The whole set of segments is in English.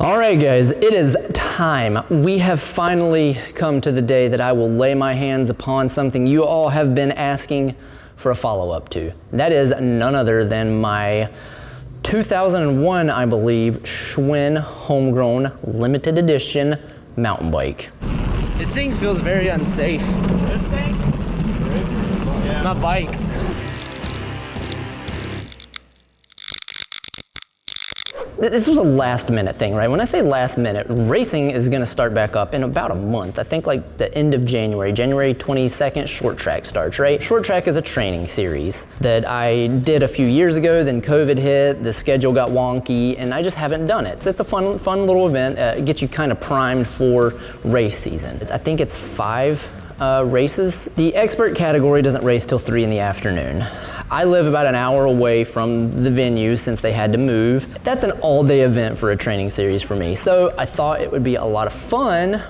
All right, guys, it is time. We have finally come to the day that I will lay my hands upon something you all have been asking for a follow-up to. That is none other than my 2001, I believe, Schwinn Homegrown limited edition mountain bike. This thing feels very unsafe. This thing? Yeah. My bike. This was a last minute thing, right? When I say last minute, racing is gonna start back up in about a month. I think like the end of January 22nd, short track starts, right? Short track is a training series that I did a few years ago, then COVID hit, the schedule got wonky, and I just haven't done it. So it's a fun little event. It gets you kind of primed for race season. I think it's 5 races. The expert category doesn't race till 3 in the afternoon. I live about an hour away from the venue since they had to move. That's an all-day event for a training series for me. So I thought it would be a lot of fun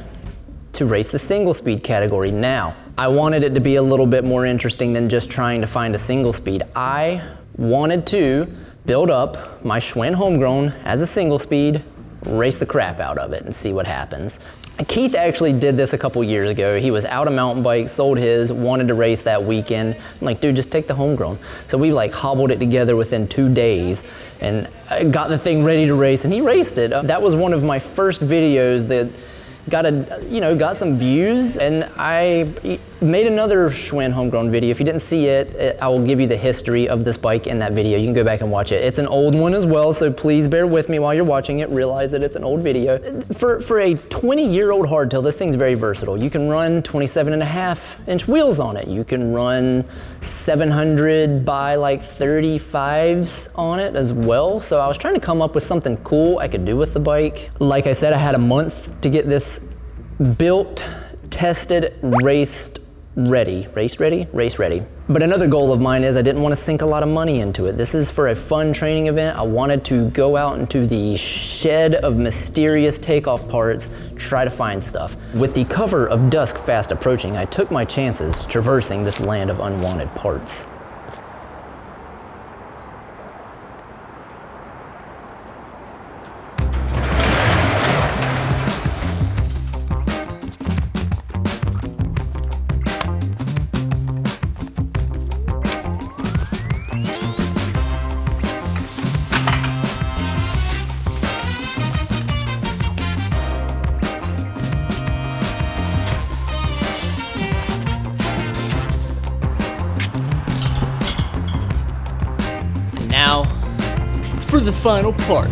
to race the single speed category. Now, I wanted it to be a little bit more interesting than just trying to find a single speed. I wanted to build up my Schwinn Homegrown as a single speed, race the crap out of it and see what happens. Keith actually did this a couple years ago. He was out a mountain bike, sold his, wanted to race that weekend. I'm like, dude, just take the Homegrown. So we like hobbled it together within 2 days and got the thing ready to race, and he raced it. That was one of my first videos that got some views, and I made another Schwinn Homegrown video. If you didn't see it, I will give you the history of this bike in that video. You can go back and watch it. It's an old one as well, so please bear with me while you're watching it. Realize that it's an old video. For a 20-year-old hardtail, this thing's very versatile. You can run 27.5-inch wheels on it. You can run 700 by like 35s on it as well. So I was trying to come up with something cool I could do with the bike. Like I said, I had a month to get this built, tested, race ready. But another goal of mine is I didn't want to sink a lot of money into it. This is for a fun training event. I wanted to go out into the shed of mysterious takeoff parts, try to find stuff. With the cover of dusk fast approaching, I took my chances traversing this land of unwanted parts. Now, for the final part.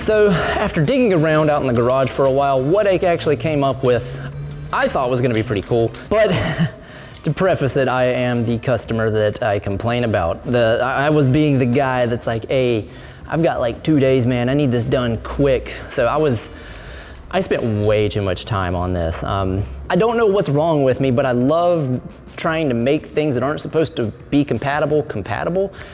So after digging around out in the garage for a while, what I actually came up with, I thought was gonna be pretty cool. But to preface it, I am the customer that I complain about. I was being the guy that's like, hey, I've got like 2 days, man. I need this done quick. So I spent way too much time on this. I don't know what's wrong with me, but I love trying to make things that aren't supposed to be compatible.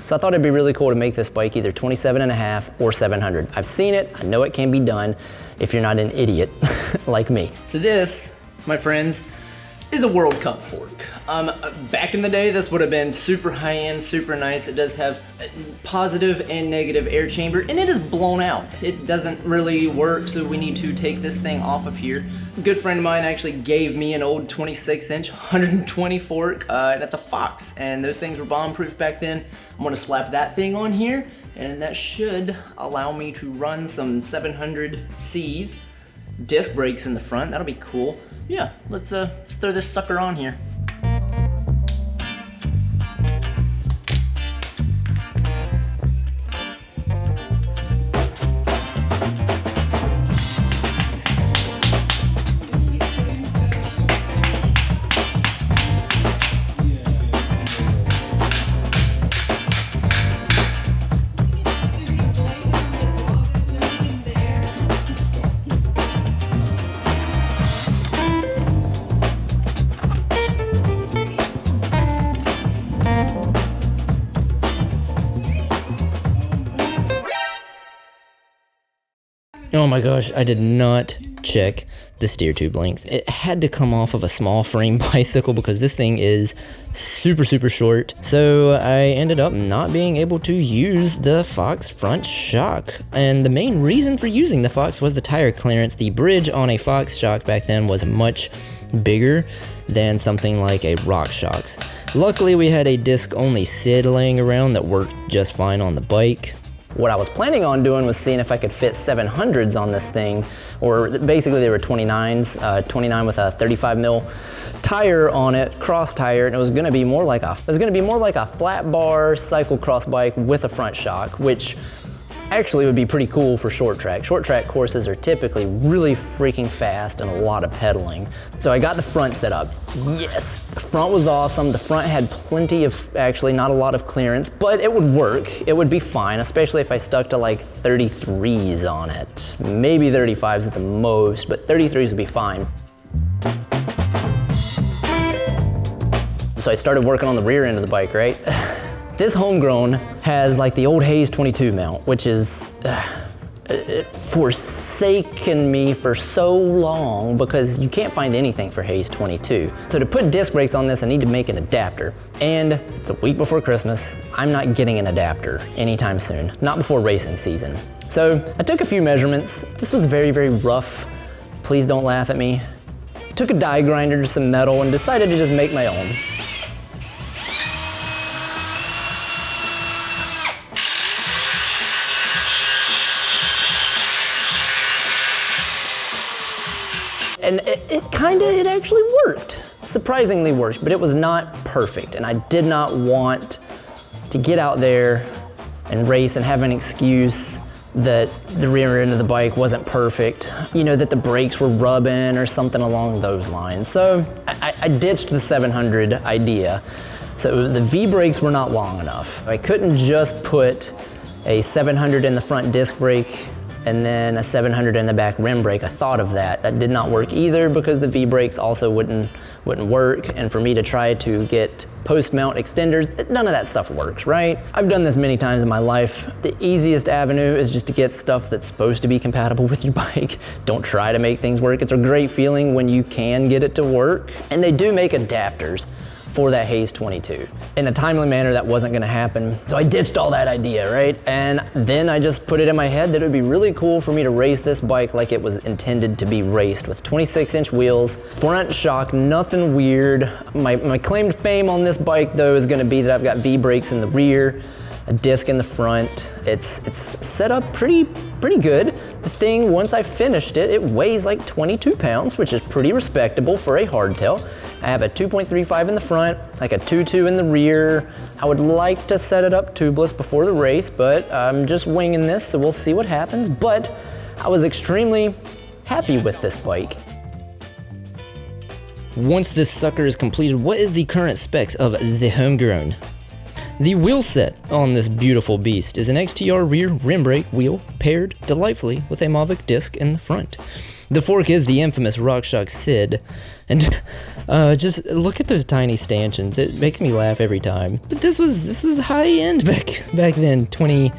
So I thought it'd be really cool to make this bike either 27.5 or 700. I've seen it, I know it can be done if you're not an idiot like me. So this, my friends, is a World Cup fork. Back in the day, this would have been super high-end, super nice. It does have a positive and negative air chamber, and it is blown out. It doesn't really work, so we need to take this thing off of here. A good friend of mine actually gave me an old 26-inch 120 fork. That's a Fox, and those things were bomb-proof back then. I'm gonna slap that thing on here, and that should allow me to run some 700Cs. Disc brakes in the front, that'll be cool. Yeah, let's throw this sucker on here. Oh my gosh, I did not check the steer tube length. It had to come off of a small frame bicycle because this thing is super short. So I ended up not being able to use the Fox front shock. And the main reason for using the Fox was the tire clearance. The bridge on a Fox shock back then was much bigger than something like a RockShox. Luckily we had a disc only SID laying around that worked just fine on the bike. What I was planning on doing was seeing if I could fit 700s on this thing, or basically they were 29s, 29 with a 35 mil tire on it, cross tire, and it was going to be more like a flat bar cyclocross bike with a front shock, which actually would be pretty cool for short track. Short track courses are typically really freaking fast and a lot of pedaling. So I got the front set up. Yes, the front was awesome. The front had plenty of, actually not a lot of clearance, but it would work. It would be fine, especially if I stuck to like 33s on it. Maybe 35s at the most, but 33s would be fine. So I started working on the rear end of the bike, right? This Homegrown has like the old Hayes 22 mount, which is forsaken me for so long because you can't find anything for Hayes 22. So to put disc brakes on this, I need to make an adapter. And it's a week before Christmas. I'm not getting an adapter anytime soon, not before racing season. So I took a few measurements. This was very rough. Please don't laugh at me. Took a die grinder to some metal and decided to just make my own. And it actually worked. Surprisingly worked, but it was not perfect. And I did not want to get out there and race and have an excuse that the rear end of the bike wasn't perfect, you know, that the brakes were rubbing or something along those lines. So I ditched the 700 idea. So the V-brakes were not long enough. I couldn't just put a 700 in the front disc brake and then a 700 in the back rim brake. I thought of that. That did not work either because the V-brakes also wouldn't work. And for me to try to get post-mount extenders, none of that stuff works, right? I've done this many times in my life. The easiest avenue is just to get stuff that's supposed to be compatible with your bike. Don't try to make things work. It's a great feeling when you can get it to work. And they do make adapters for that Hayes 22. In a timely manner, that wasn't gonna happen. So I ditched all that idea, right? And then I just put it in my head that it would be really cool for me to race this bike like it was intended to be raced, with 26-inch wheels, front shock, nothing weird. My claim to fame on this bike though is gonna be that I've got V-brakes in the rear, a disc in the front. It's set up pretty good. The thing, once I finished it, it weighs like 22 pounds, which is pretty respectable for a hardtail. I have a 2.35 in the front, like a 2.2 in the rear. I would like to set it up tubeless before the race, but I'm just winging this, so we'll see what happens. But I was extremely happy with this bike. Once this sucker is completed, what is the current specs of the Homegrown? The wheel set on this beautiful beast is an XTR rear rim brake wheel paired delightfully with a Mavic disc in the front. The fork is the infamous RockShox SID, and just look at those tiny stanchions. It makes me laugh every time. But this was high end back then, 20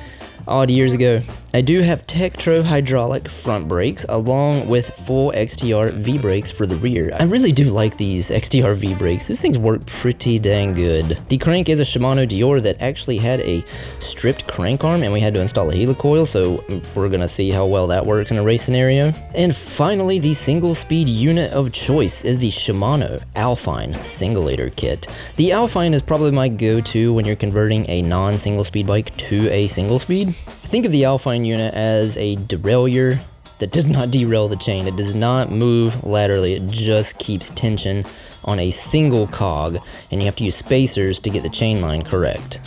odd years ago. I do have Tektro hydraulic front brakes along with full XTR V-brakes for the rear. I really do like these XTR V-brakes. These things work pretty dang good. The crank is a Shimano Dior that actually had a stripped crank arm and we had to install a helicoil, so we're gonna see how well that works in a race scenario. And finally, the single speed unit of choice is the Shimano Alpine Singulator kit. The Alpine is probably my go-to when you're converting a non-single speed bike to a single speed. Think of the Alpine unit as a derailleur that does not derail the chain. It does not move laterally, it just keeps tension on a single cog, and you have to use spacers to get the chain line correct.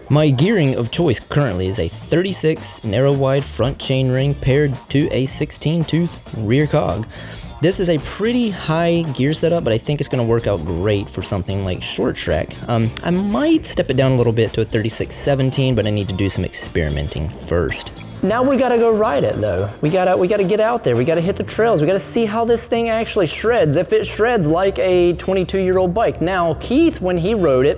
My gearing of choice currently is a 36 narrow wide front chain ring paired to a 16 tooth rear cog. This is a pretty high gear setup, but I think it's going to work out great for something like short track. I might step it down a little bit to a 36-17, but I need to do some experimenting first. Now we gotta go ride it though. We gotta get out there. We gotta hit the trails. We gotta see how this thing actually shreds. If it shreds like a 22-year-old bike. Now Keith, when he rode it,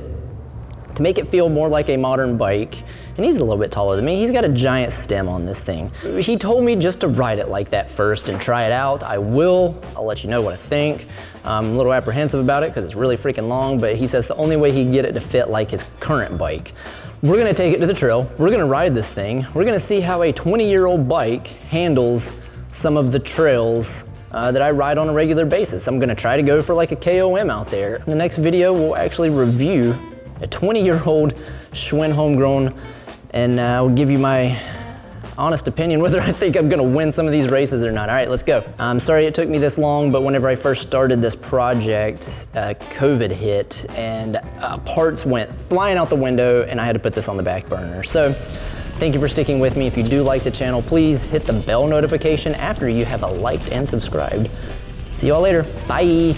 to make it feel more like a modern bike. And he's a little bit taller than me. He's got a giant stem on this thing. He told me just to ride it like that first and try it out. I will. I'll let you know what I think. I'm a little apprehensive about it because it's really freaking long, but he says the only way he can get it to fit like his current bike. We're gonna take it to the trail. We're gonna ride this thing. We're gonna see how a 20-year-old bike handles some of the trails that I ride on a regular basis. I'm gonna try to go for like a KOM out there. In the next video, we'll actually review a 20-year-old Schwinn Homegrown, and I'll give you my honest opinion whether I think I'm gonna win some of these races or not. All right, let's go. I'm sorry it took me this long, but whenever I first started this project, COVID hit and parts went flying out the window and I had to put this on the back burner. So thank you for sticking with me. If you do like the channel, please hit the bell notification after you have liked and subscribed. See you all later. Bye.